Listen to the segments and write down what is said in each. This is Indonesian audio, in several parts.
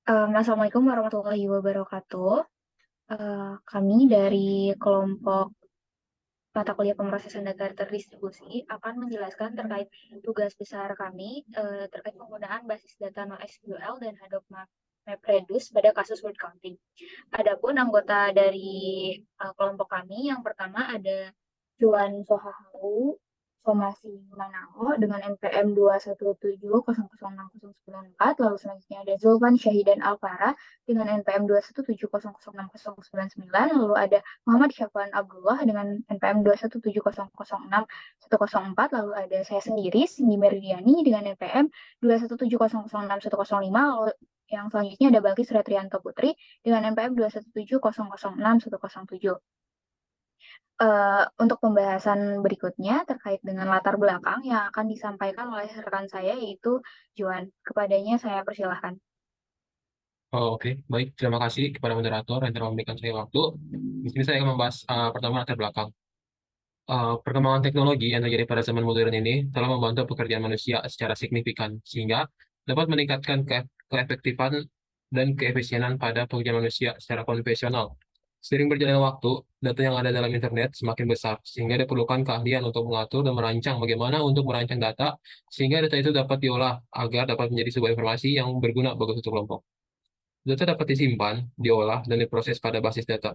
Assalamualaikum warahmatullahi wabarakatuh. Kami dari kelompok mata kuliah pemrosesan data terdistribusi akan menjelaskan terkait tugas besar kami terkait penggunaan basis data NoSQL dan Hadoop MapReduce pada kasus word counting. Adapun anggota dari kelompok kami yang pertama ada Juan Sohahu Somasi Manao dengan NPM 217006094, lalu selanjutnya ada Zulfan Syahidan Alfara dengan NPM 217006099, lalu ada Muhammad Syafwan Abdullah dengan NPM 217006104, lalu ada saya sendiri Cindy Meridiani dengan NPM 217006105, lalu yang selanjutnya ada Balkis Retrianto Putri dengan NPM 217006107. Untuk pembahasan berikutnya terkait dengan latar belakang yang akan disampaikan oleh rekan saya yaitu Juan. Kepadanya saya persilahkan. Oh, oke. Baik. Terima kasih kepada moderator yang telah memberikan saya waktu. Di sini saya akan membahas pertama latar belakang. Perkembangan teknologi yang terjadi pada zaman modern ini telah membantu pekerjaan manusia secara signifikan, sehingga dapat meningkatkan keefektifan dan keefisienan pada pekerjaan manusia secara konvensional. Seiring berjalannya waktu, data yang ada dalam internet semakin besar, sehingga diperlukan keahlian untuk mengatur dan merancang bagaimana untuk merancang data, sehingga data itu dapat diolah agar dapat menjadi sebuah informasi yang berguna bagi suatu kelompok. Data dapat disimpan, diolah, dan diproses pada basis data.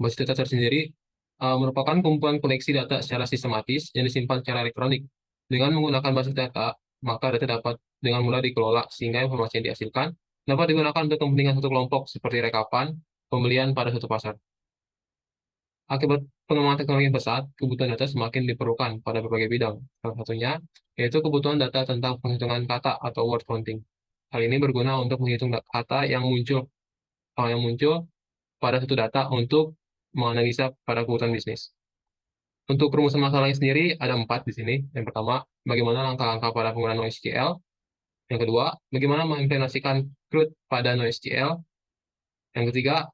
Basis data tersendiri merupakan kumpulan koleksi data secara sistematis yang disimpan secara elektronik. Dengan menggunakan basis data, maka data dapat dengan mudah dikelola sehingga informasi yang dihasilkan dapat digunakan untuk kepentingan satu kelompok seperti rekapan, pembelian pada suatu pasar. Akibat pengembangan teknologi yang pesat, kebutuhan data semakin diperlukan pada berbagai bidang. Salah satunya yaitu kebutuhan data tentang penghitungan kata atau word counting. Hal ini berguna untuk menghitung kata yang muncul pada satu data untuk menganalisa pada kebutuhan bisnis. Untuk rumusan masalahnya sendiri ada 4 di sini. Yang pertama, bagaimana langkah-langkah pada penggunaan NoSQL. Yang kedua, bagaimana mengimplementasikan CRUD pada NoSQL. Yang ketiga,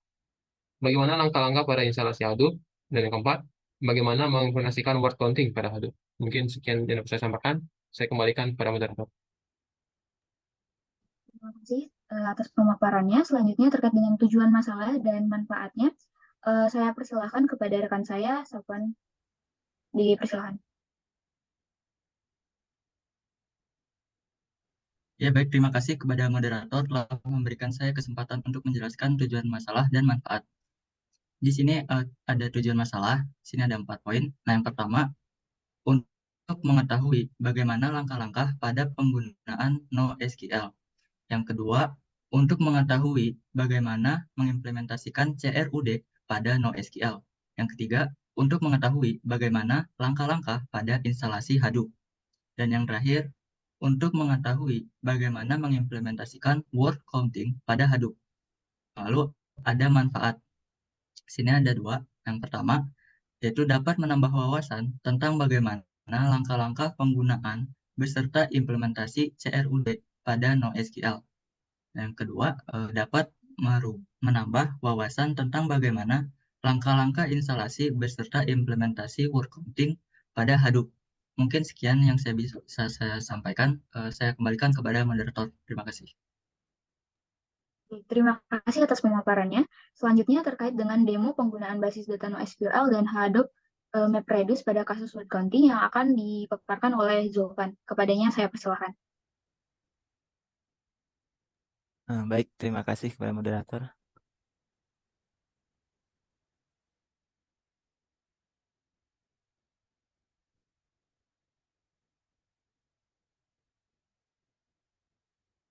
bagaimana langkah-langkah pada instalasi Hadoop. Dan yang keempat, bagaimana mengimplementasikan word counting pada Hadoop. Mungkin sekian yang dapat saya sampaikan. Saya kembalikan pada moderator. Terima kasih atas pemaparannya. Selanjutnya terkait dengan tujuan masalah dan manfaatnya, saya persilahkan kepada rekan saya, Safwan, dipersilahkan. Ya, baik. Terima kasih kepada moderator telah memberikan saya kesempatan untuk menjelaskan tujuan masalah dan manfaat. Di sini ada tujuan masalah. Di sini ada 4 poin. Nah, yang pertama, untuk mengetahui bagaimana langkah-langkah pada penggunaan NoSQL. Yang kedua, untuk mengetahui bagaimana mengimplementasikan CRUD pada NoSQL. Yang ketiga, untuk mengetahui bagaimana langkah-langkah pada instalasi Hadoop. Dan yang terakhir, untuk mengetahui bagaimana mengimplementasikan word counting pada Hadoop. Lalu ada manfaat. Sini ada 2. Yang pertama, yaitu dapat menambah wawasan tentang bagaimana langkah-langkah penggunaan beserta implementasi CRUD pada NoSQL. Yang kedua, dapat menambah wawasan tentang bagaimana langkah-langkah instalasi beserta implementasi word counting pada Hadoop. Mungkin sekian yang bisa saya sampaikan. Saya kembalikan kepada moderator. Terima kasih. Terima kasih atas pemaparannya. Selanjutnya terkait dengan demo penggunaan basis data NoSQL dan Hadoop MapReduce pada kasus word counting yang akan dipaparkan oleh Zulfan. Kepadanya saya persilahkan. Baik, terima kasih kepada moderator.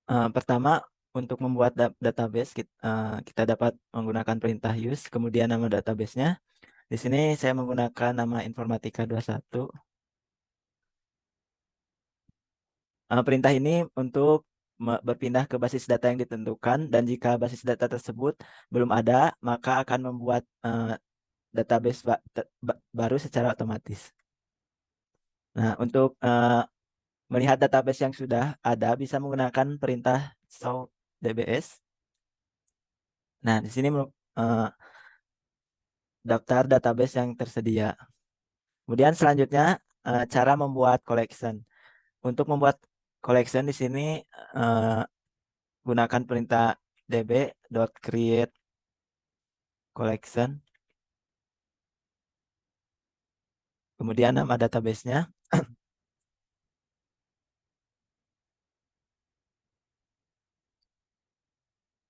Pertama, untuk membuat database, kita dapat menggunakan perintah use, kemudian nama databasenya. Di sini saya menggunakan nama Informatika 21. Perintah ini untuk berpindah ke basis data yang ditentukan, dan jika basis data tersebut belum ada, maka akan membuat database baru secara otomatis. Nah, untuk melihat database yang sudah ada, bisa menggunakan perintah show dbs. Nah, di sini daftar database yang tersedia. Kemudian selanjutnya cara membuat collection. Untuk membuat collection di sini gunakan perintah db.create collection. Kemudian nama database-nya.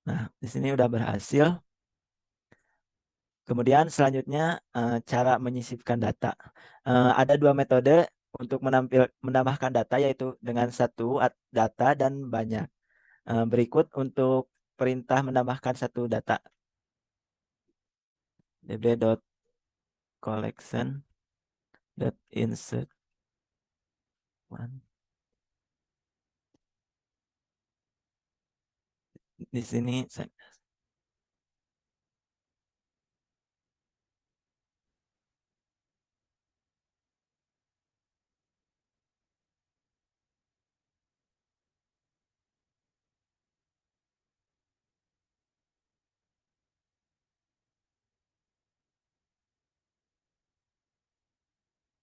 Nah, di sini udah berhasil. Kemudian selanjutnya cara menyisipkan data. Ada dua metode untuk menambahkan data, yaitu dengan satu data dan banyak. Berikut untuk perintah menambahkan satu data. db.collection.insert one. Di sini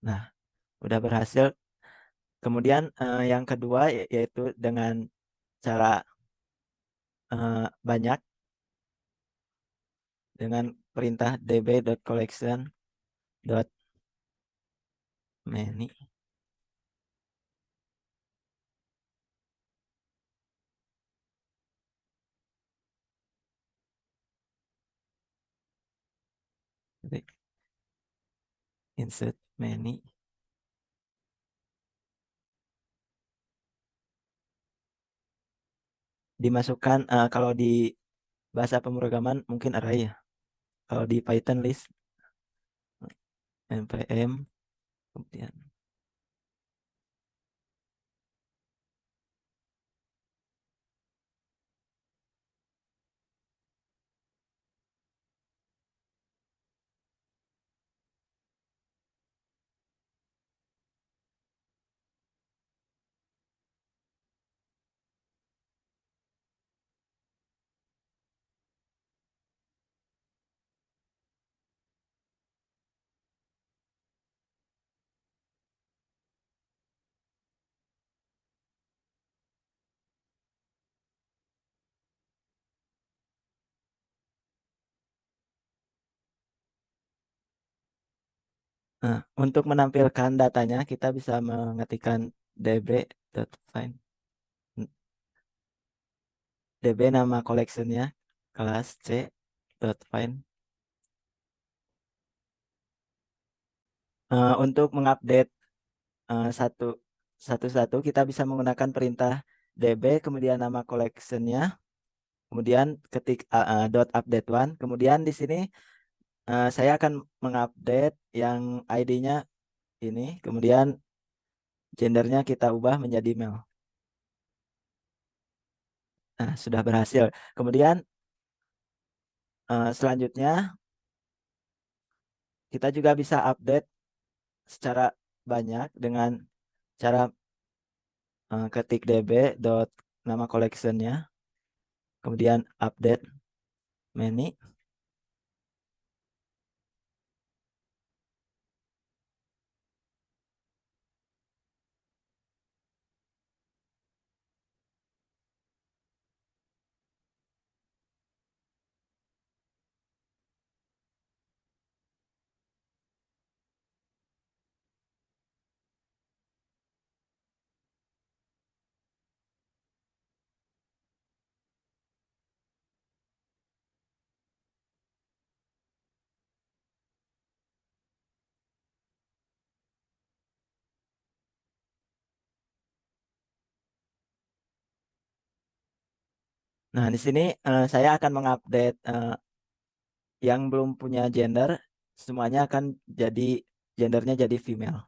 nah, udah berhasil. Kemudian yang kedua yaitu dengan cara banyak, dengan perintah db.collection.many. Insert many. Dimasukkan kalau di bahasa pemrograman mungkin array ya. Kalau di Python list npm kemudian untuk menampilkan datanya kita bisa mengetikkan db.find db nama collectionnya kelas c.find. Untuk mengupdate satu satu kita bisa menggunakan perintah db kemudian nama collectionnya kemudian ketik dot update one. Kemudian di sini saya akan mengupdate yang ID-nya ini, kemudian gendernya kita ubah menjadi male. Nah, sudah berhasil. Kemudian selanjutnya kita juga bisa update secara banyak dengan cara ketik db dot nama collectionnya, kemudian update many. Nah, di sini saya akan mengupdate yang belum punya gender, semuanya akan jadi gendernya jadi female.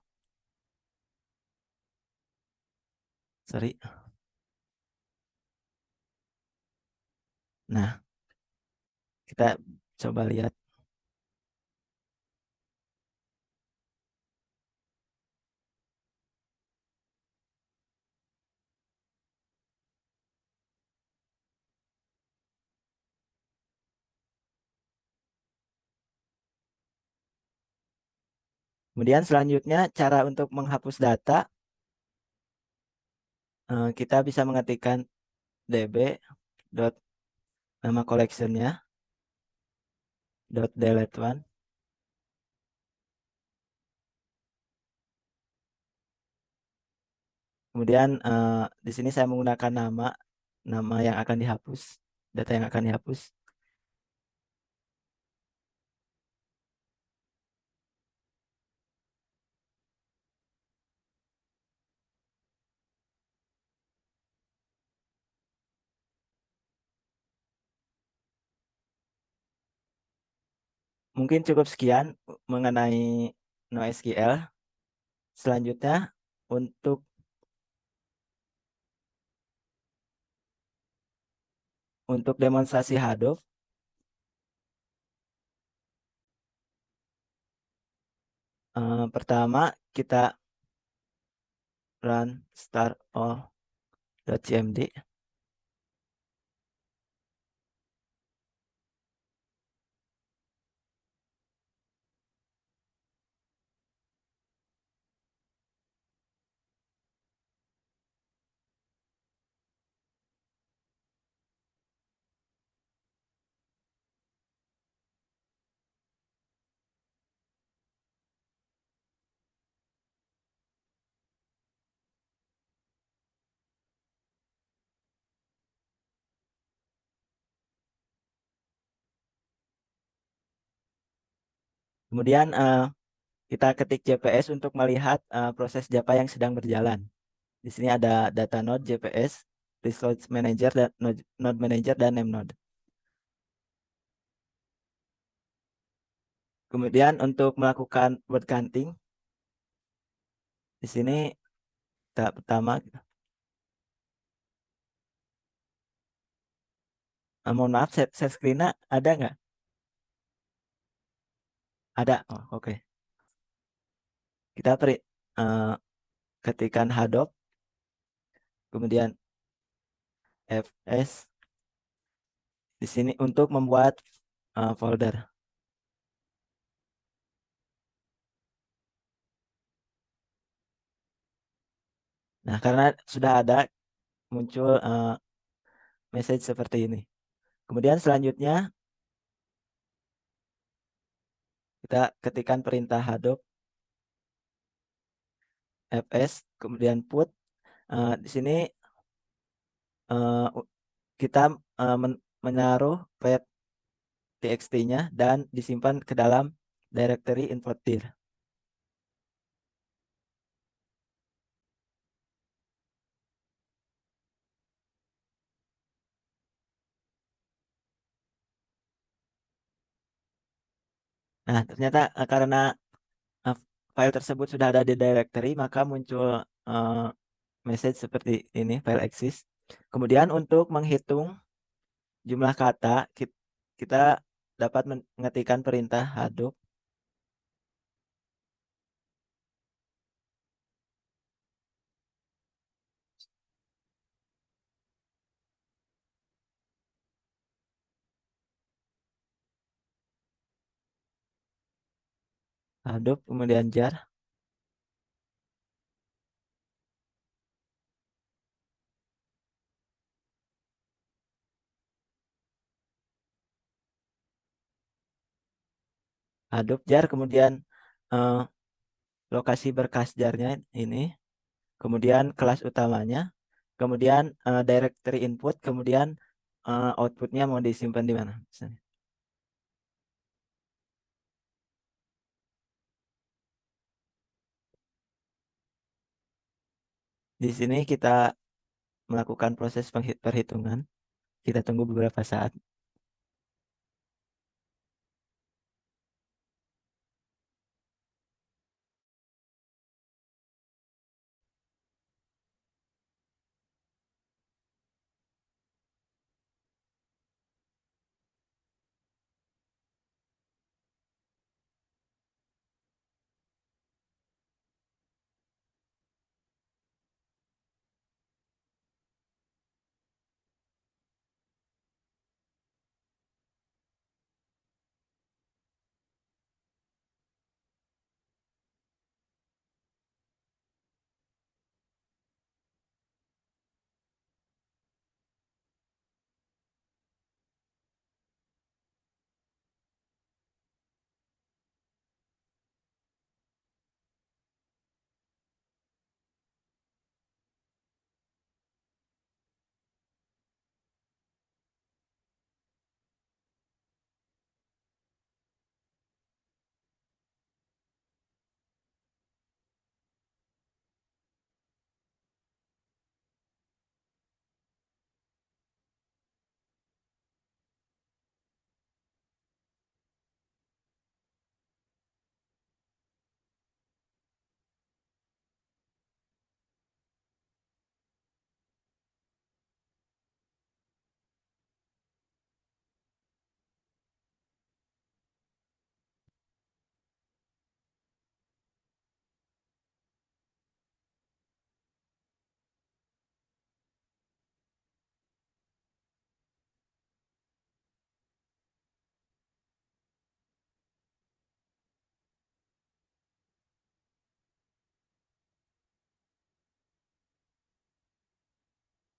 Sorry. Nah, kita coba lihat. Kemudian selanjutnya cara untuk menghapus data, kita bisa mengetikkan db dot nama collectionnya dot delete one. Kemudian di sini saya menggunakan nama yang akan dihapus, data yang akan dihapus. Mungkin cukup sekian mengenai NoSQL. Selanjutnya untuk demonstrasi Hadoop, pertama kita run start all.cmd. Kemudian kita ketik JPS untuk melihat proses Java yang sedang berjalan. Di sini ada data node JPS, resource manager dan node manager dan name node. Kemudian untuk melakukan word counting, di sini tahap pertama, mohon maaf, share screen-nya ada nggak? Ada. Oh, oke. Kita ketikkan Hadoop, kemudian fs di sini untuk membuat folder. Nah, karena sudah ada muncul message seperti ini. Kemudian selanjutnya kita ketikkan perintah Hadoop fs, kemudian put. Di sini kita menaruh file txt-nya dan disimpan ke dalam directory import dir. Nah, ternyata karena uh, file tersebut sudah ada di directory, maka muncul message seperti ini, file exist. Kemudian untuk menghitung jumlah kata, kita dapat mengetikkan perintah Hadoop Hadoop kemudian jar. Hadoop jar, kemudian eh, lokasi berkas jarnya ini, kemudian kelas utamanya, kemudian directory input, kemudian outputnya mau disimpan di mana misalnya. Di sini kita melakukan proses perhitungan. Kita tunggu beberapa saat.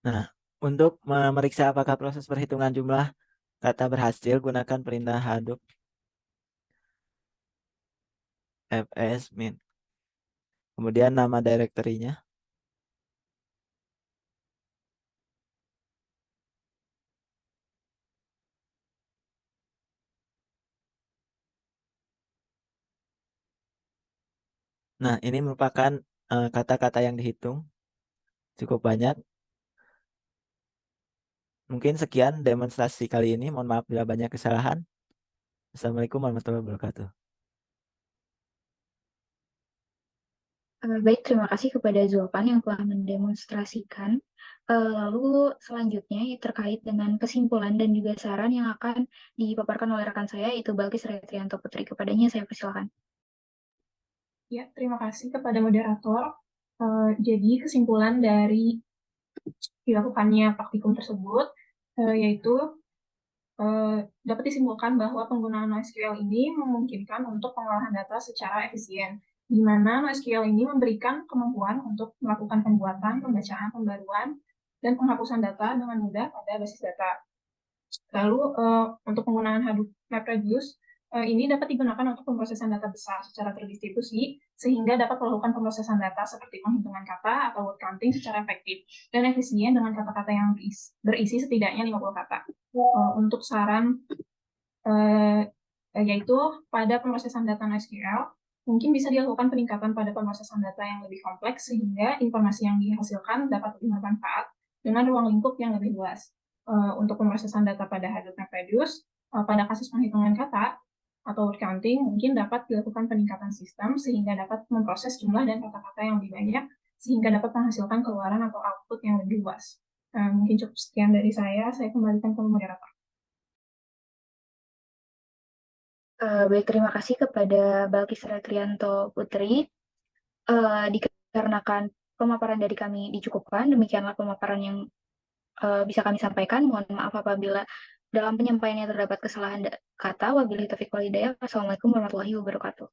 Nah, untuk memeriksa apakah proses perhitungan jumlah kata berhasil, gunakan perintah Hadoop fs min. Kemudian nama directory-nya. Nah, ini merupakan kata-kata yang dihitung. Cukup banyak. Mungkin sekian demonstrasi kali ini. Mohon maaf bila banyak kesalahan. Assalamualaikum warahmatullahi wabarakatuh. Baik, terima kasih kepada Zulpan yang telah mendemonstrasikan. Lalu selanjutnya terkait dengan kesimpulan dan juga saran yang akan dipaparkan oleh rekan saya, itu Balkis Retrianto Putri. Kepadanya saya persilakan. Ya, terima kasih kepada moderator. Jadi kesimpulan dari dilakukannya praktikum tersebut yaitu dapat disimpulkan bahwa penggunaan NoSQL ini memungkinkan untuk pengolahan data secara efisien, di mana NoSQL ini memberikan kemampuan untuk melakukan pembuatan, pembacaan, pembaruan, dan penghapusan data dengan mudah pada basis data. Lalu untuk penggunaan Hadoop MapReduce ini dapat digunakan untuk pemrosesan data besar secara terdistribusi sehingga dapat melakukan pemrosesan data seperti penghitungan kata atau word counting secara efektif dan efisien dengan kata-kata yang berisi setidaknya 50 kata. Untuk saran yaitu pada pemrosesan data NoSQL mungkin bisa dilakukan peningkatan pada pemrosesan data yang lebih kompleks sehingga informasi yang dihasilkan dapat lebih bermanfaat dengan ruang lingkup yang lebih luas. Untuk pemrosesan data pada Hadoop MapReduce, pada kasus penghitungan kata atau word counting mungkin dapat dilakukan peningkatan sistem sehingga dapat memproses jumlah dan kata-kata yang lebih banyak sehingga dapat menghasilkan keluaran atau output yang lebih luas. Mungkin cukup sekian dari saya kembalikan ke moderator. Baik, terima kasih kepada Balkis Retrianto Putri. Dikarenakan pemaparan dari kami dicukupkan, demikianlah pemaparan yang bisa kami sampaikan. Mohon maaf apabila dalam penyampaiannya terdapat kesalahan kata. Wabillahi taufiq wal hidayah. Wassalamualaikum warahmatullahi wabarakatuh.